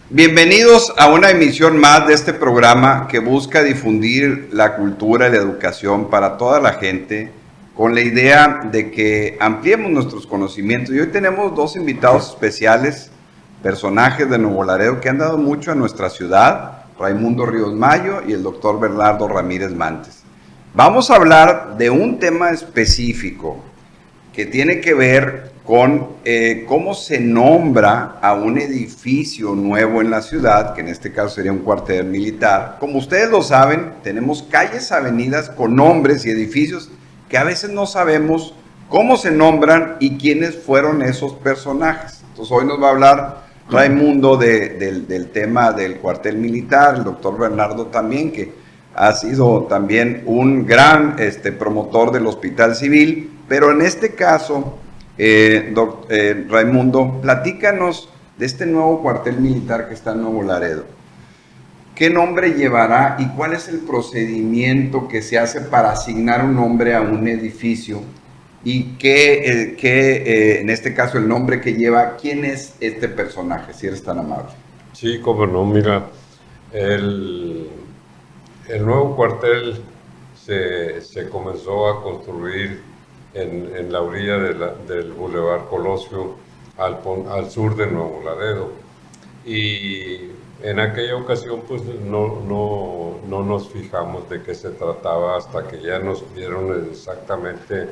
Bienvenidos a una emisión más de este programa que busca difundir la cultura y la educación para toda la gente con la idea de que ampliemos nuestros conocimientos. Y hoy tenemos dos invitados especiales, personajes de Nuevo Laredo que han dado mucho a nuestra ciudad, Raimundo Ríos Mayo y el doctor Bernardo Ramírez Mantes. Vamos a hablar de un tema específico que tiene que ver con cómo se nombra a un edificio nuevo en la ciudad, que en este caso sería un cuartel militar. Como ustedes lo saben, tenemos calles, avenidas con nombres y edificios que a veces no sabemos cómo se nombran y quiénes fueron esos personajes. Entonces hoy nos va a hablar Raimundo del tema del cuartel militar, el doctor Bernardo también, que ha sido también un gran promotor del Hospital Civil, pero en este caso, Raimundo, platícanos de este nuevo cuartel militar que está en Nuevo Laredo. ¿Qué nombre llevará y cuál es el procedimiento que se hace para asignar un nombre a un edificio? Y en este caso, el nombre que lleva, ¿quién es este personaje, si eres tan amable? Sí, cómo no, mira, el nuevo cuartel se comenzó a construir en la orilla del Boulevard Colosio, al sur de Nuevo Laredo. Y en aquella ocasión pues no nos fijamos de qué se trataba hasta que ya nos dieron exactamente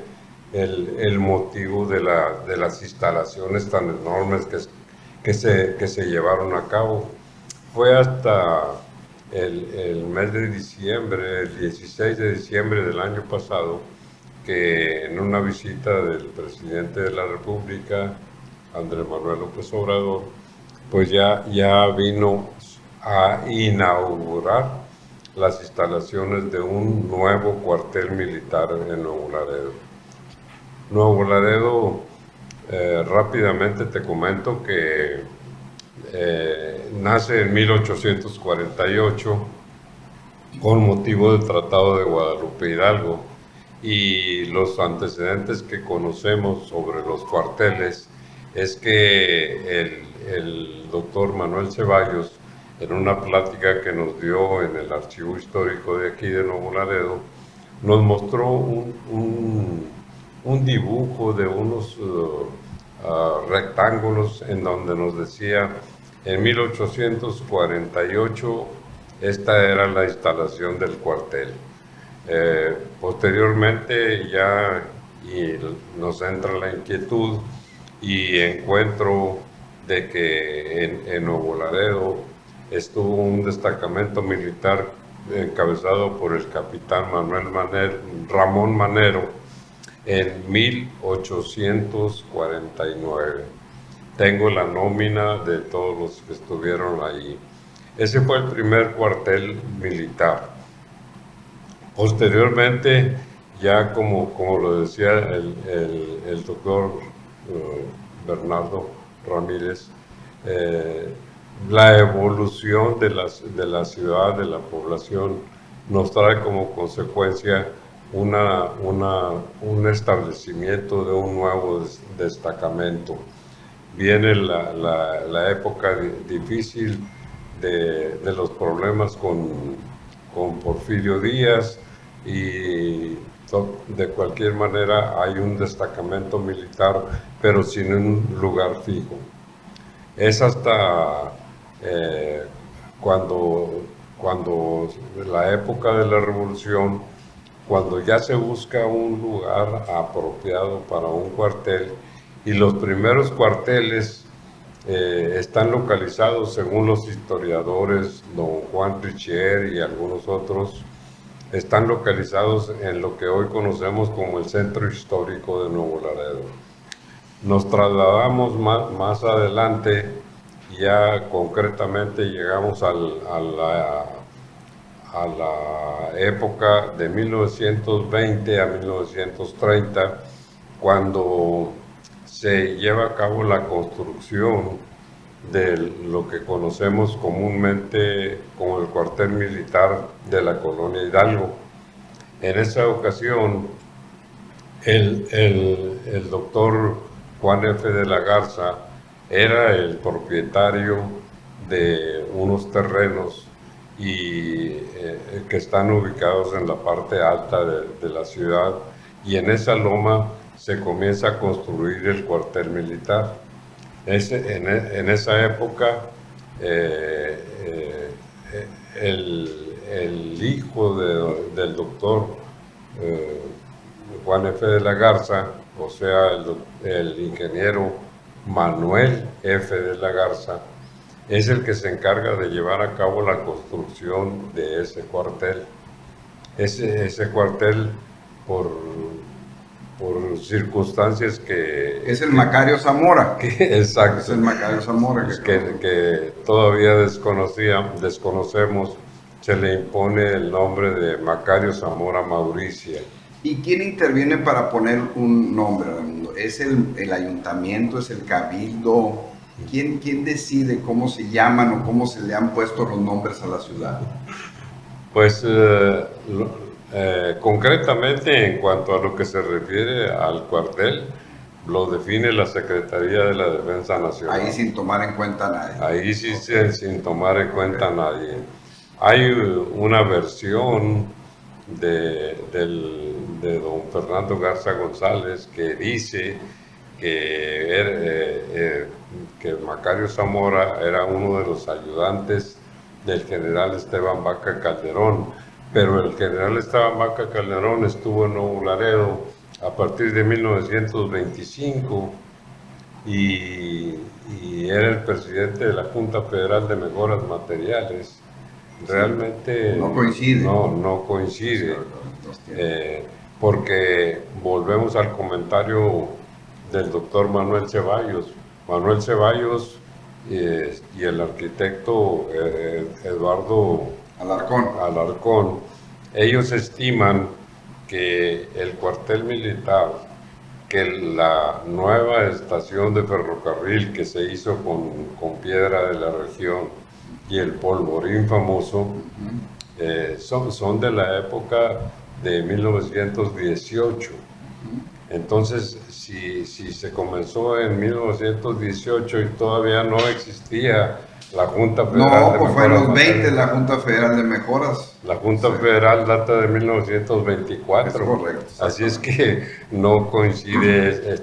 el motivo de las instalaciones tan enormes que se llevaron a cabo. Fue hasta el mes de diciembre, el 16 de diciembre del año pasado, que en una visita del presidente de la República, Andrés Manuel López Obrador, pues ya vino a inaugurar las instalaciones de un nuevo cuartel militar en Nuevo Laredo. Nuevo Laredo, rápidamente te comento que nace en 1848 con motivo del Tratado de Guadalupe Hidalgo, y los antecedentes que conocemos sobre los cuarteles es que el doctor Manuel Ceballos, en una plática que nos dio en el archivo histórico de aquí de Nuevo Laredo, nos mostró un dibujo de unos rectángulos en donde nos decía: en 1848 esta era la instalación del cuartel. Posteriormente ya nos entra la inquietud y encuentro de que en Nuevo Laredo estuvo un destacamento militar encabezado por el capitán Ramón Manero en 1849. Tengo la nómina de todos los que estuvieron ahí. Ese fue el primer cuartel militar. Posteriormente, ya como lo decía el doctor Bernardo Ramírez, la evolución de la ciudad, de la población, nos trae como consecuencia un establecimiento de un nuevo destacamento. Viene la época difícil de los problemas con Porfirio Díaz, y de cualquier manera hay un destacamento militar, pero sin un lugar fijo. Es hasta cuando la época de la Revolución, cuando ya se busca un lugar apropiado para un cuartel, y los primeros cuarteles están localizados, según los historiadores, don Juan Richier y algunos otros, están localizados en lo que hoy conocemos como el centro histórico de Nuevo Laredo. Nos trasladamos más adelante, ya concretamente llegamos a la época de 1920 a 1930, cuando se lleva a cabo la construcción de lo que conocemos comúnmente como el cuartel militar de la colonia Hidalgo. En esa ocasión, el doctor Juan F. de la Garza era el propietario de unos terrenos y que están ubicados en la parte alta de la ciudad, y en esa loma se comienza a construir el cuartel militar. En esa época el hijo del doctor Juan F. de la Garza, o sea, el ingeniero Manuel F. de la Garza, es el que se encarga de llevar a cabo la construcción de ese cuartel. Ese cuartel, por circunstancias que... Es el Macario Zamora. Exacto. Es el Macario Zamora. Que todavía desconocemos, se le impone el nombre de Macario Zamora Mauricia. ¿Y quién interviene para poner un nombre, Raimundo? ¿Es el ayuntamiento, es el cabildo? ¿Quién decide cómo se llaman o cómo se le han puesto los nombres a la ciudad? Pues concretamente, en cuanto a lo que se refiere al cuartel, lo define la Secretaría de la Defensa Nacional. Ahí sin tomar en cuenta a nadie. Ahí sí, sin tomar en cuenta a nadie. Hay una versión de don Fernando Garza González que dice que Macario Zamora era uno de los ayudantes del general Esteban Vaca Calderón, pero el general Esteban Vaca Calderón estuvo en Nuevo Laredo a partir de 1925 y era el presidente de la Junta Federal de Mejoras Materiales. Realmente no coincide. No coincide, porque volvemos al comentario del doctor Manuel Ceballos. Manuel Ceballos y el arquitecto Eduardo Alarcón, ellos estiman que el cuartel militar, que la nueva estación de ferrocarril que se hizo con piedra de la región y el polvorín famoso, son de la época de 1918. Entonces, si se comenzó en 1918 y todavía no existía la Junta Federal de Mejoras... No, pues fue en los 20 la Junta Federal de Mejoras. La Junta Federal data de 1924. Es correcto. Así es que no coincide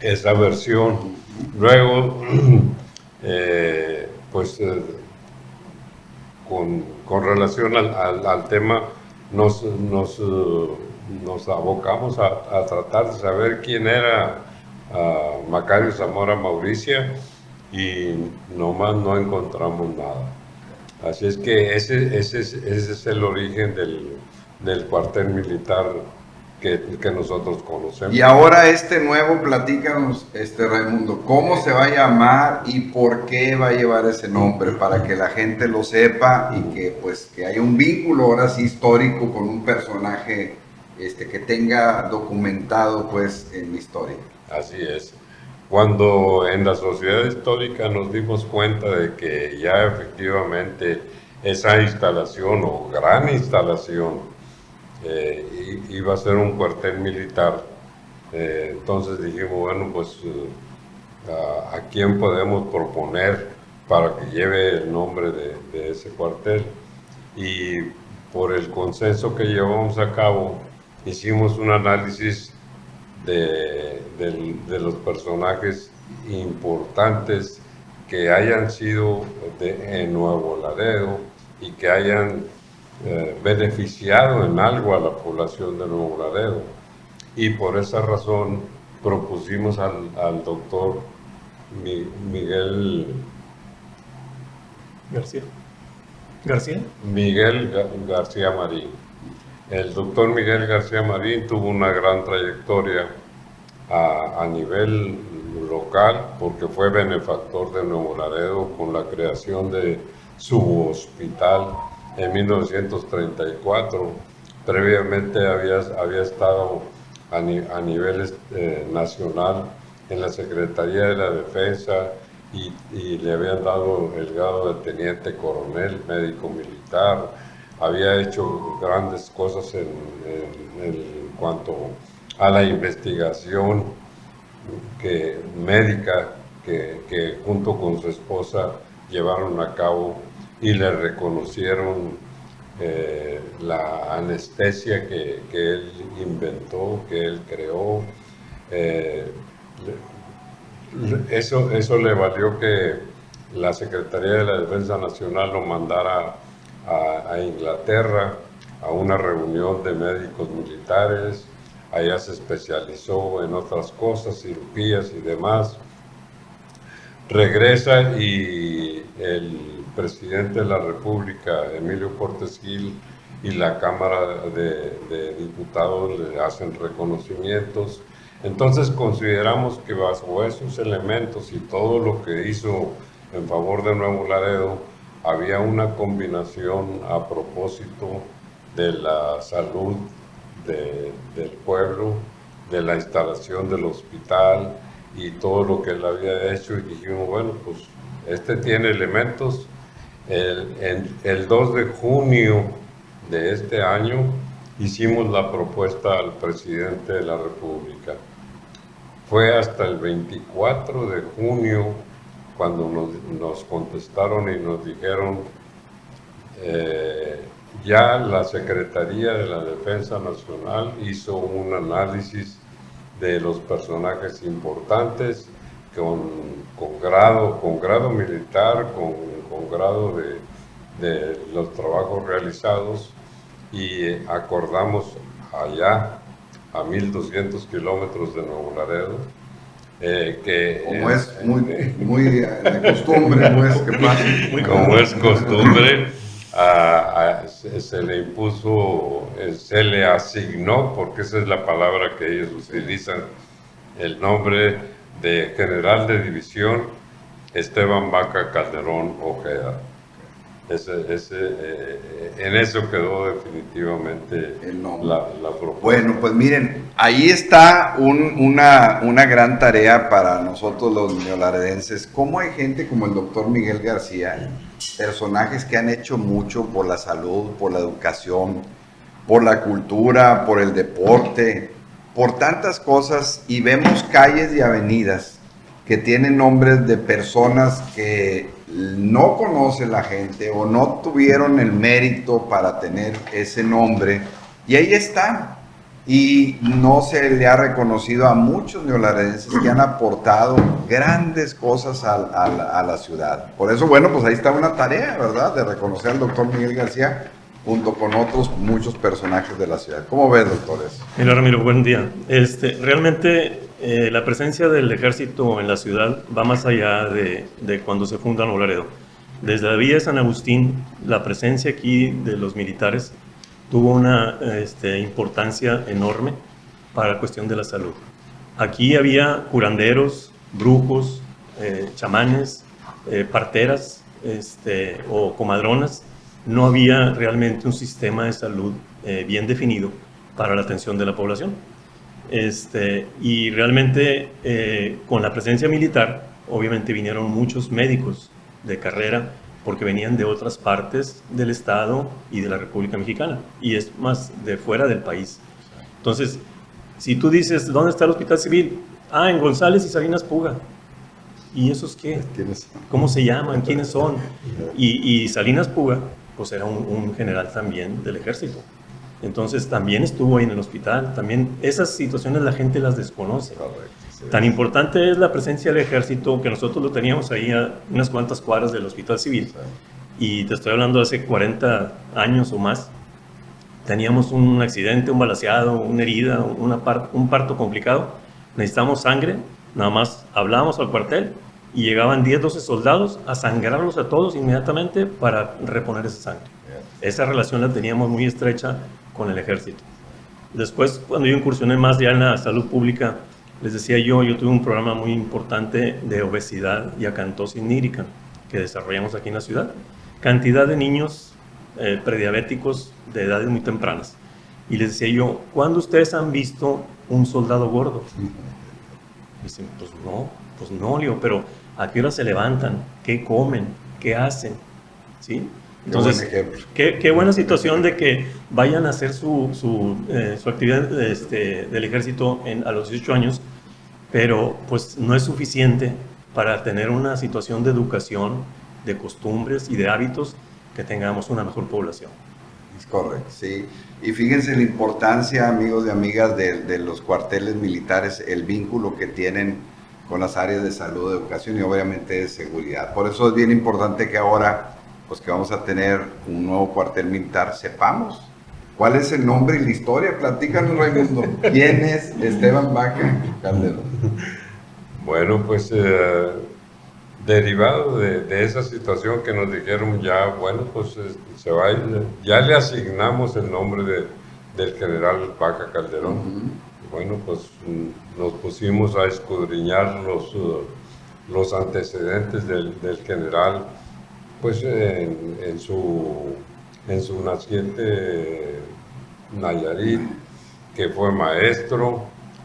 esa versión. Luego, con relación al tema, nos abocamos a tratar de saber quién era Macario Zamora Mauricia y nomás no encontramos nada. Así es que ese es el origen del cuartel militar que nosotros conocemos. Y ahora nuevo, platícanos, Raimundo, ¿cómo se va a llamar y por qué va a llevar ese nombre? Para que la gente lo sepa y que haya un vínculo ahora sí histórico con un personaje que tenga documentado pues en la historia. Así es. Cuando en la sociedad histórica nos dimos cuenta de que ya efectivamente esa instalación o gran instalación iba a ser un cuartel militar, entonces dijimos, bueno, pues ¿a quién podemos proponer para que lleve el nombre de ese cuartel? Y por el consenso que llevamos a cabo, hicimos un análisis de los personajes importantes que hayan sido en Nuevo Laredo y que hayan beneficiado en algo a la población de Nuevo Laredo. Y por esa razón propusimos al doctor Miguel García Marín. El doctor Miguel García Marín tuvo una gran trayectoria a nivel local porque fue benefactor de Nuevo Laredo con la creación de su hospital en 1934. Previamente había estado a nivel nacional en la Secretaría de la Defensa y le habían dado el grado de teniente coronel, médico militar. Había hecho grandes cosas en cuanto a la investigación médica que junto con su esposa llevaron a cabo y le reconocieron la anestesia que él inventó, que él creó. Eso le valió que la Secretaría de la Defensa Nacional lo mandara a Inglaterra a una reunión de médicos militares. Allá se especializó en otras cosas, cirugías y demás. Regresa y el presidente de la República, Emilio Portes Gil, y la Cámara de Diputados le hacen reconocimientos. Entonces consideramos que bajo esos elementos y todo lo que hizo en favor de Nuevo Laredo, había una combinación a propósito de la salud del pueblo, de la instalación del hospital y todo lo que él había hecho, y dijimos, bueno, pues este tiene elementos. El 2 de junio de este año hicimos la propuesta al presidente de la República. Fue hasta el 24 de junio cuando nos contestaron y nos dijeron, ya la Secretaría de la Defensa Nacional hizo un análisis de los personajes importantes con grado militar, con grado de los trabajos realizados, y acordamos allá a 1.200 kilómetros de Nuevo Laredo, como es muy de costumbre, pues, que pase. Como es costumbre, se le impuso, se le asignó, porque esa es la palabra que ellos utilizan, el nombre de General de División Esteban Vaca Calderón Ojeda. En eso quedó definitivamente la propuesta. Bueno, pues miren, ahí está una gran tarea para nosotros los neolaredenses. Cómo hay gente como el doctor Miguel García, personajes que han hecho mucho por la salud, por la educación, por la cultura, por el deporte, por tantas cosas, y vemos calles y avenidas que tienen nombres de personas que no conoce la gente o no tuvieron el mérito para tener ese nombre, y ahí están, y no se le ha reconocido a muchos neolaredenses que han aportado grandes cosas a la ciudad. Por eso, bueno, pues ahí está una tarea, ¿verdad?, de reconocer al doctor Miguel García junto con otros muchos personajes de la ciudad. ¿Cómo ves, doctores? Mira, Ramiro, buen día. Realmente la presencia del ejército en la ciudad va más allá de cuando se funda Nuevo Laredo. Desde la Villa de San Agustín, la presencia aquí de los militares tuvo una importancia enorme para la cuestión de la salud. Aquí había curanderos, brujos, chamanes, parteras o comadronas. No había realmente un sistema de salud bien definido para la atención de la población. Y realmente con la presencia militar, obviamente vinieron muchos médicos de carrera porque venían de otras partes del Estado y de la República Mexicana, y es más, de fuera del país. Entonces, si tú dices, ¿dónde está el Hospital Civil? Ah, en González y Salinas Puga. ¿Y esos qué? ¿Cómo se llaman? ¿Quiénes son? Y Salinas Puga, pues era un general también del ejército. Entonces también estuvo ahí en el hospital. También esas situaciones la gente las desconoce. Correcto. Tan importante es la presencia del ejército que nosotros lo teníamos ahí a unas cuantas cuadras del Hospital Civil. Y te estoy hablando de hace 40 años o más. Teníamos un accidente, un balaceado, una herida, un parto complicado. Necesitamos sangre. Nada más hablábamos al cuartel y llegaban 10, 12 soldados a sangrarlos a todos inmediatamente para reponer esa sangre. Esa relación la teníamos muy estrecha con el ejército. Después, cuando yo incursioné más ya en la salud pública, les decía yo tuve un programa muy importante de obesidad y acantosis nírica que desarrollamos aquí en la ciudad. Cantidad de niños prediabéticos de edades muy tempranas. Y les decía yo, ¿cuándo ustedes han visto un soldado gordo? Y dicen, pues no, Leo, pero ¿a qué hora se levantan? ¿Qué comen? ¿Qué hacen? ¿Sí? Entonces, qué buena situación de que vayan a hacer su actividad del ejército a los 18 años, pero pues no es suficiente para tener una situación de educación de costumbres y de hábitos, que tengamos una mejor población. Es correcto, sí. Y fíjense la importancia, amigos y amigas, de los cuarteles militares, el vínculo que tienen con las áreas de salud, de educación y obviamente de seguridad. Por eso es bien importante que ahora, pues que vamos a tener un nuevo cuartel militar, sepamos cuál es el nombre y la historia. Platícanos, Raimundo, ¿quién es Esteban Vaca Calderón? Bueno, pues derivado de esa situación que nos dijeron ya, bueno, pues se va, ya le asignamos el nombre del general Vaca Calderón. Bueno, pues nos pusimos a escudriñar los antecedentes del general, pues en su naciente Nayarit, que fue maestro,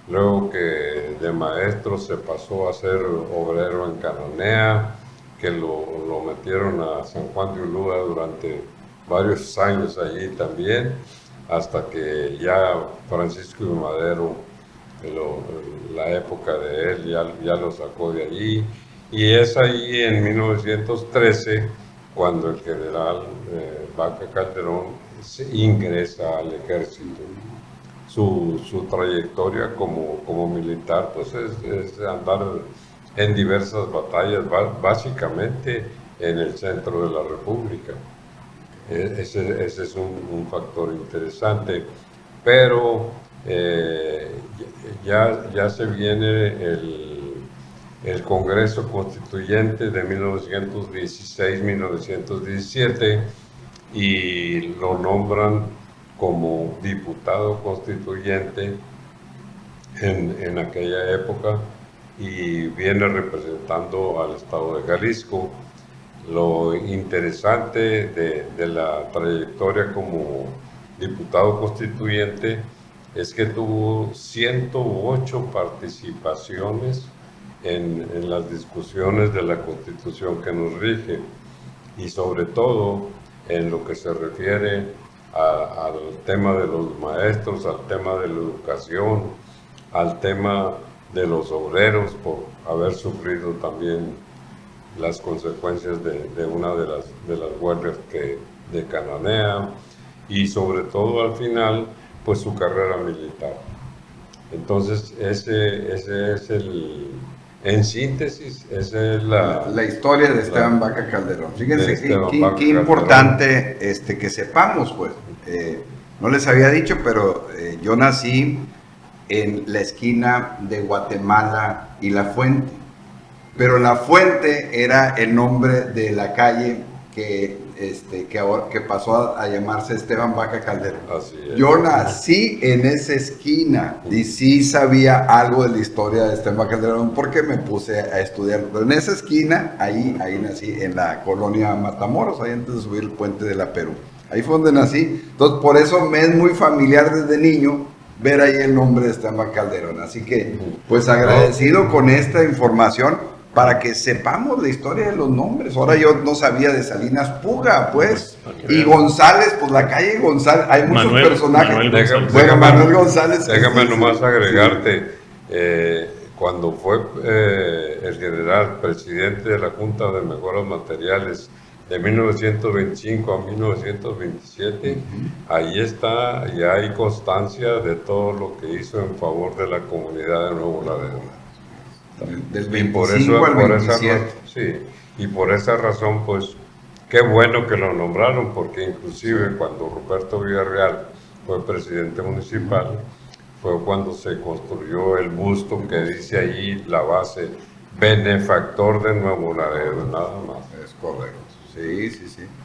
luego que de maestro se pasó a ser obrero en Cananea, que lo metieron a San Juan de Ulúa durante varios años allí también, hasta que ya Francisco I. Madero, la época de él, ya lo sacó de allí, y es ahí en 1913 cuando el general Vaca Calderón ingresa al ejército. Su trayectoria como militar pues es andar en diversas batallas, básicamente en el centro de la República. Ese es un factor interesante, pero ya se viene el Congreso Constituyente de 1916-1917 y lo nombran como diputado constituyente en aquella época y viene representando al estado de Jalisco. Lo interesante de la trayectoria como diputado constituyente es que tuvo 108 participaciones en las discusiones de la Constitución que nos rige, y sobre todo en lo que se refiere al tema de los maestros, al tema de la educación, al tema de los obreros, por haber sufrido también las consecuencias de una de las huelgas de Cananea, y sobre todo al final, pues su carrera militar. Entonces, ese es en síntesis, esa es la historia de Esteban Vaca Calderón. Fíjense qué importante que sepamos, pues. No les había dicho, pero yo nací en la esquina de Guatemala y La Fuente. Pero La Fuente era el nombre de la calle que pasó a llamarse Esteban Vaca Calderón. Así es. Yo nací en esa esquina y sí sabía algo de la historia de Esteban Vaca Calderón porque me puse a estudiar. Pero en esa esquina, ahí nací, en la colonia Matamoros, ahí antes de subir el puente de la Perú. Ahí fue donde nací. Entonces, por eso me es muy familiar desde niño ver ahí el nombre de Esteban Vaca Calderón. Así que, pues agradecido con esta información, para que sepamos la historia de los nombres. Ahora yo no sabía de Salinas Puga, pues, y González, pues la calle González, hay muchos personajes. Manuel González. Déjame nomás agregarte, cuando fue el general presidente de la Junta de Mejoras Materiales de 1925 a 1927, ahí está, ya hay constancia de todo lo que hizo en favor de la comunidad de Nuevo Laredo. Del 25 al 27. Sí, y por esa razón, pues, qué bueno que lo nombraron, porque inclusive cuando Ruperto Villarreal fue presidente municipal, fue cuando se construyó el busto que dice ahí la base, benefactor de Nuevo Laredo, nada más. Es correcto. Sí.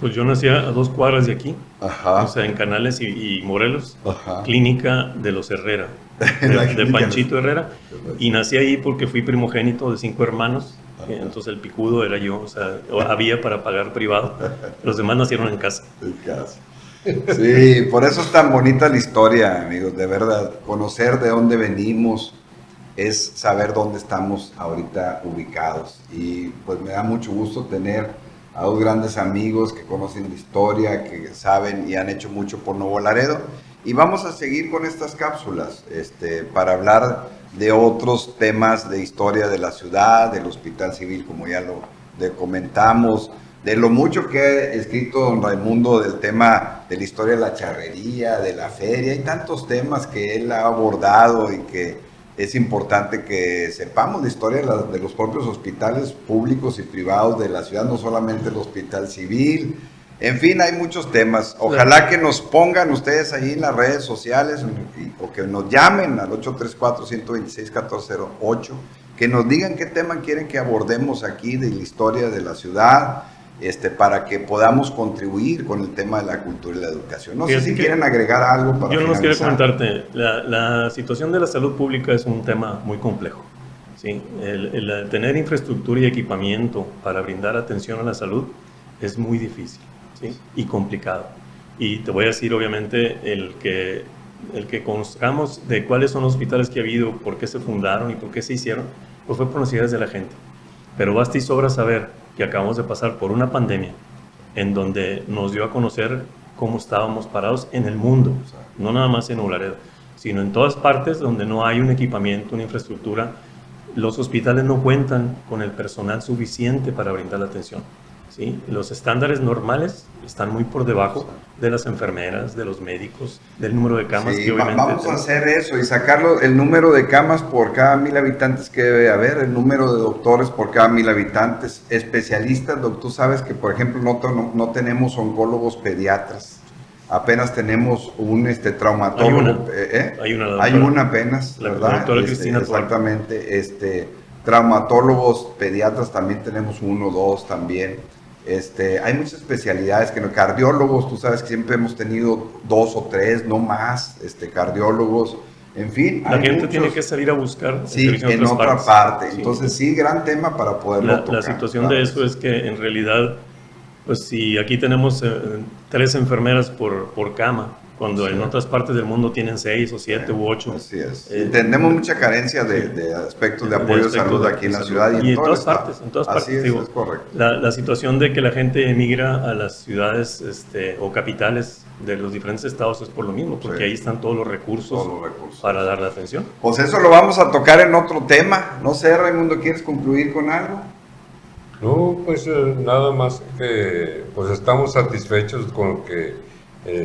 Pues yo nací a 2 cuadras de aquí, Ajá. o sea, en Canales y Morelos, Ajá. Clínica de los Herrera, de Panchito Herrera, y nací ahí porque fui primogénito de 5 hermanos, entonces el picudo era yo, o sea, había para pagar privado, los demás nacieron en casa. Sí, por eso es tan bonita la historia, amigos, de verdad, conocer de dónde venimos es saber dónde estamos ahorita ubicados, y pues me da mucho gusto tener a 2 grandes amigos que conocen la historia, que saben y han hecho mucho por Nuevo Laredo. Y vamos a seguir con estas cápsulas para hablar de otros temas de historia de la ciudad, del Hospital Civil, como ya lo comentamos, de lo mucho que ha escrito don Raimundo del tema de la historia de la charrería, de la feria, hay tantos temas que él ha abordado y que es importante que sepamos la historia de los propios hospitales públicos y privados de la ciudad, no solamente el hospital civil. En fin, hay muchos temas. Ojalá que nos pongan ustedes ahí en las redes sociales o que nos llamen al 834-126-1408, que nos digan qué tema quieren que abordemos aquí de la historia de la ciudad, para que podamos contribuir con el tema de la cultura y la educación. No sé si quieren agregar algo para yo finalizar. Yo quiero comentarte, la situación de la salud pública es un tema muy complejo. ¿Sí? El tener infraestructura y equipamiento para brindar atención a la salud es muy difícil, ¿sí? Y complicado. Y te voy a decir, obviamente, el que conozcamos de cuáles son los hospitales que ha habido, por qué se fundaron y por qué se hicieron, pues fue por necesidades de la gente. Pero basta y sobra saber que acabamos de pasar por una pandemia en donde nos dio a conocer cómo estábamos parados en el mundo, no nada más en Nuevo Laredo, sino en todas partes donde no hay un equipamiento, una infraestructura. Los hospitales no cuentan con el personal suficiente para brindar la atención, ¿sí? Los estándares normales están muy por debajo de las enfermeras, de los médicos, del número de camas. Sí, que obviamente vamos a hacer eso y sacarlo, el número de camas por cada 1000 habitantes que debe haber, el número de doctores por cada 1000 habitantes, especialistas. Tú sabes que, por ejemplo, no tenemos oncólogos pediatras, apenas tenemos un traumatólogo. Hay una apenas, la ¿verdad? Doctora Cristina exactamente, traumatólogos pediatras también tenemos 1 o 2 también. Hay muchas especialidades, cardiólogos, tú sabes que siempre hemos tenido 2 o 3, no más, cardiólogos, en fin. La gente tiene que salir a buscar en otra parte. Entonces sí, gran tema para poderlo tocar. La situación de eso es que en realidad, pues si aquí tenemos 3 enfermeras por cama, cuando en otras partes del mundo tienen 6 o 7 u 8. Así es. Tenemos mucha carencia de aspectos de apoyo de salud aquí en la ciudad y en todas partes. Así es, es correcto. La situación de que la gente emigra a las ciudades o capitales de los diferentes estados es por lo mismo, porque ahí están todos los recursos para dar la atención. Pues eso lo vamos a tocar en otro tema. No sé, Raimundo, ¿quieres concluir con algo? No, pues nada más que pues estamos satisfechos con que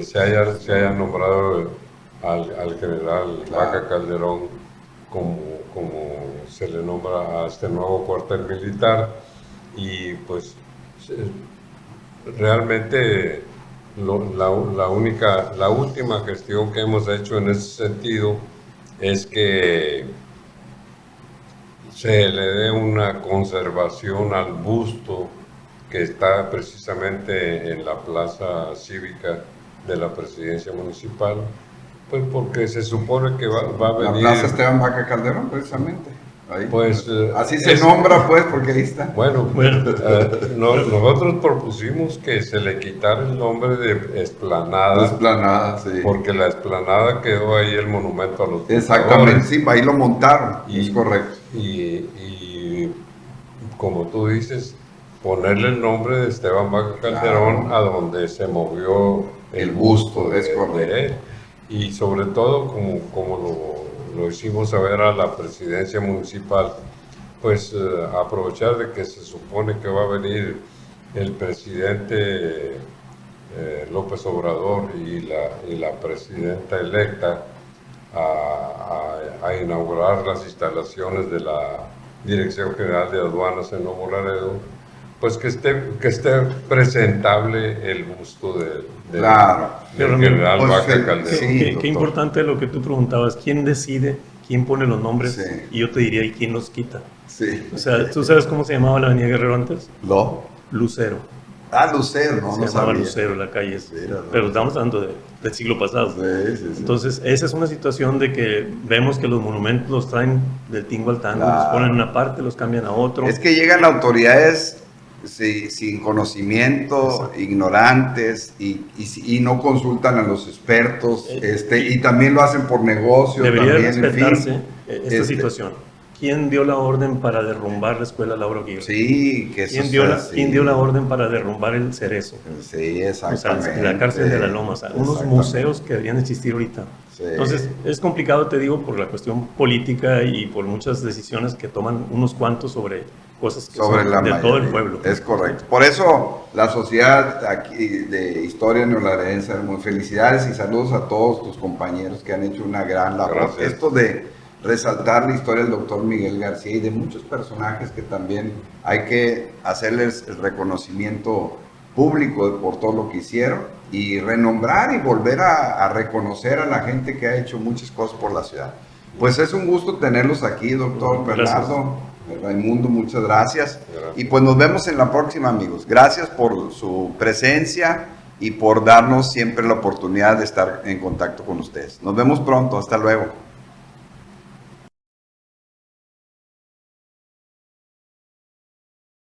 se haya nombrado al general Vaca Calderón como se le nombra a este nuevo cuartel militar, y pues realmente la última gestión que hemos hecho en ese sentido es que se le dé una conservación al busto que está precisamente en la plaza cívica de la presidencia municipal, pues porque se supone que va a venir... La plaza Esteban Vaca Calderón, precisamente. Ahí. Pues, así se nombra, pues, porque ahí está. Bueno, nosotros propusimos que se le quitara el nombre de Explanada. Explanada, sí. Porque la Explanada quedó ahí el monumento a los... Exactamente, sí, ahí lo montaron, es correcto. Y como tú dices, ponerle el nombre de Esteban Vaca Calderón a donde se movió el busto de él, y sobre todo como lo hicimos saber a la presidencia municipal, pues aprovechar de que se supone que va a venir el presidente López Obrador y la presidenta electa a inaugurar las instalaciones de la Dirección General de Aduanas en Nuevo Laredo, pues que esté presentable el busto del general Vaca Calderón. Qué importante lo que tú preguntabas, ¿quién decide, quién pone los nombres? Sí. Y yo te diría, ¿y quién los quita? Sí. O sea, ¿tú sabes cómo se llamaba la Avenida Guerrero antes? Lucero. Lucero, no, se llamaba Lucero la calle, pero estamos hablando del siglo pasado. Sí. Entonces, esa es una situación de que vemos que los monumentos los traen del tingo al tango, los ponen en una parte, los cambian a otro. Es que llegan autoridades sin conocimiento, ignorantes, y no consultan a los expertos, y también lo hacen por negocio. Debería también, respetarse esta situación. ¿Quién dio la orden para derrumbar la escuela Laura Aguirre? Sí, que ¿Quién dio la orden para derrumbar el Cerezo? Sí, exactamente. O sea, la cárcel de la Loma, o sea, unos museos que deberían existir ahorita. Sí. Entonces, es complicado, te digo, por la cuestión política y por muchas decisiones que toman unos cuantos sobre cosas que sobre son la de todo el mayoría. pueblo. Es correcto. Por eso la Sociedad aquí de Historia Neolaredense, muy felicidades y saludos a todos tus compañeros que han hecho una gran labor. Gracias. Esto de resaltar la historia del doctor Miguel García y de muchos personajes que también hay que hacerles el reconocimiento público por todo lo que hicieron y renombrar y volver a reconocer a la gente que ha hecho muchas cosas por la ciudad. Pues es un gusto tenerlos aquí, doctor Bernardo, Raimundo, muchas gracias. Y pues nos vemos en la próxima, amigos. Gracias por su presencia y por darnos siempre la oportunidad de estar en contacto con ustedes. Nos vemos pronto, hasta luego.